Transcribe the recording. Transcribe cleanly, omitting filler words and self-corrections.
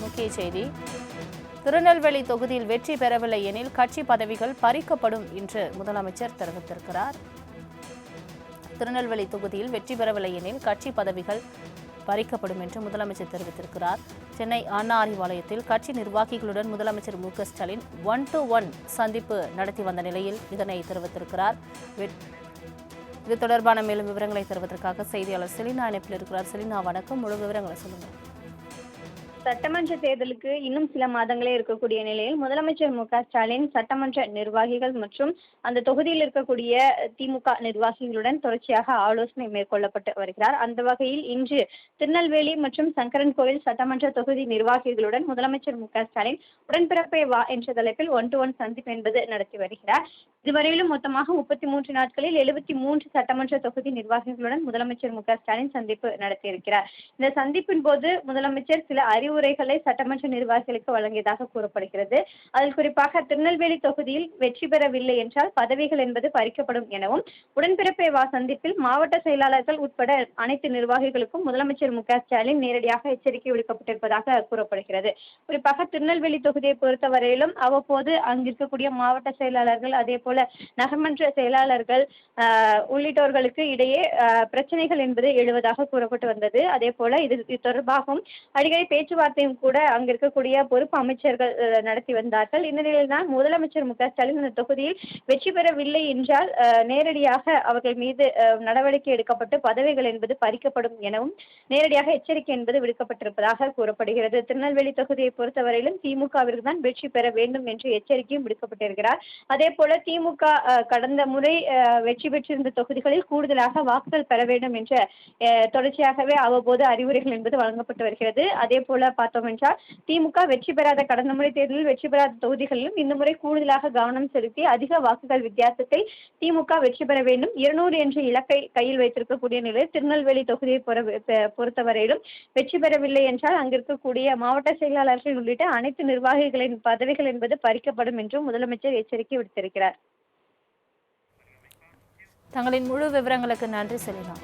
முக்கிய செய்தி. திருநெல்வேலி தொகுதியில் வெற்றி பெறவில்லை எனில் கட்சி பதவிகள் பறிக்கப்படும் என்று முதலமைச்சர் தெரிவித்திருக்கிறார். திருநெல்வேலி தொகுதியில் வெற்றி பெறவில்லை எனில் கட்சி பதவிகள் பறிக்கப்படும் என்று முதலமைச்சர் தெரிவித்திருக்கிறார். சென்னை அண்ணா அறிவாலயத்தில் கட்சி நிர்வாகிகளுடன் முதலமைச்சர் மு.க.ஸ்டாலின் 1-to-1 சந்திப்பு நடத்தி வந்த நிலையில் இதனை தெரிவித்திருக்கிறார். இது தொடர்பான மேலும் விவரங்களை தருவதற்காக செய்தியாளர் செலினா இணைப்பில் இருக்கிறார். செலினா, வணக்கம். முழு விவரங்களை சொல்லுங்கள். சட்டமன்ற தேர்தலுக்கு இன்னும் சில மாதங்களே இருக்கக்கூடிய நிலையில் முதலமைச்சர் மு.க.ஸ்டாலின் சட்டமன்ற நிர்வாகிகள் மற்றும் அந்த தொகுதியில் இருக்கக்கூடிய திமுக நிர்வாகிகளுடன் தொடர்ச்சியாக ஆலோசனை மேற்கொள்ளப்பட்டு வருகிறார். அந்த வகையில் இன்று திருநெல்வேலி மற்றும் சங்கரன்கோவில் சட்டமன்ற தொகுதி நிர்வாகிகளுடன் முதலமைச்சர் மு.க.ஸ்டாலின் உடன்பிறப்பே வா என்ற தலைப்பில் 1-to-1 சந்திப்பு என்பது நடத்தி வருகிறார். இதுவரையிலும் மொத்தமாக 33 நாட்களில் 73 சட்டமன்ற தொகுதி நிர்வாகிகளுடன் முதலமைச்சர் மு.க.ஸ்டாலின் சந்திப்பு நடத்தியிருக்கிறார். இந்த சந்திப்பின் போது முதலமைச்சர் சில அறிவுரைகளை சட்டமன்ற நிர்வாகிகளுக்கு வழங்கியதாக கூறப்படுகிறது. அதில் குறிப்பாக திருநெல்வேலி தொகுதியில் வெற்றி பெறவில்லை என்றால் பதவிகள் என்பது பறிக்கப்படும் எனவும், உடன்பிறப்பே வா சந்திப்பில் மாவட்ட செயலாளர்கள் உட்பட அனைத்து நிர்வாகிகளுக்கும் முதலமைச்சர் மு.க.ஸ்டாலின் நேரடியாக எச்சரிக்கை விடுக்கப்பட்டிருப்பதாக கூறப்படுகிறது. குறிப்பாக திருநெல்வேலி தொகுதியை பொறுத்தவரையிலும் அவ்வப்போது அங்கிருக்கக்கூடிய மாவட்ட செயலாளர்கள், அதே போல நகர்மன்ற செயலாளர்கள் உள்ளிட்டோர்களுக்கு இடையே பிரச்சனைகள் என்பது எழுவதாக கூறப்பட்டு வந்தது. அதே போல இது தொடர்பாகவும் அடிக்கடி பேச்சுவார்த்தையும் கூட அங்க இருக்கக்கூடிய பொறுப்பு அமைச்சர்கள் நடத்தி வந்தார்கள். இந்த நிலையில்தான் முதலமைச்சர் மு.க.ஸ்டாலின் இந்த தொகுதியில் வெற்றி பெறவில்லை என்றால் நேரடியாக அவர்கள் மீது நடவடிக்கை எடுக்கப்பட்டு பதவிகள் என்பது பறிக்கப்படும் எனவும் நேரடியாக எச்சரிக்கை என்பது விடுக்கப்பட்டிருப்பதாக கூறப்படுகிறது. திருநெல்வேலி தொகுதியை பொறுத்தவரையிலும் திமுகவிற்கு தான் வெற்றி பெற வேண்டும் என்று எச்சரிக்கையும் விடுக்கப்பட்டிருக்கிறார். அதே போல திமுக கடந்த முறை வெற்றி பெற்றிருந்த தொகுதிகளில் கூடுதலாக வாக்குகள் பெற வேண்டும் என்ற தொடர்ச்சியாகவே அவ்வப்போது அறிவுரைகள் என்பது வழங்கப்பட்டு வருகிறது. அதே போல பார்த்தோம் என்றால் திமுக வெற்றி பெறாத கடந்த முறை தேர்தலில் வெற்றி பெறாத தொகுதிகளிலும் இந்த முறை கூடுதலாக கவனம் செலுத்தி அதிக வாக்குகள் வித்தியாசத்தில் திமுக வெற்றி பெற வேண்டும், 200 என்ற இலக்கை கையில் வைத்திருக்கக்கூடிய நிலையில் திருநெல்வேலி தொகுதியை பொறுத்தவரையிலும் வெற்றி பெறவில்லை என்றால் அங்கிருக்கக்கூடிய மாவட்ட செயலாளர்கள் உள்ளிட்ட அனைத்து நிர்வாகிகளின் பதவிகள் என்பது பறிக்கப்படும் என்றும் முதலமைச்சர் எச்சரிக்கை விடுத்திருக்கிறார். தங்களின் முழு விவரங்களுக்கு நன்றி செலினா.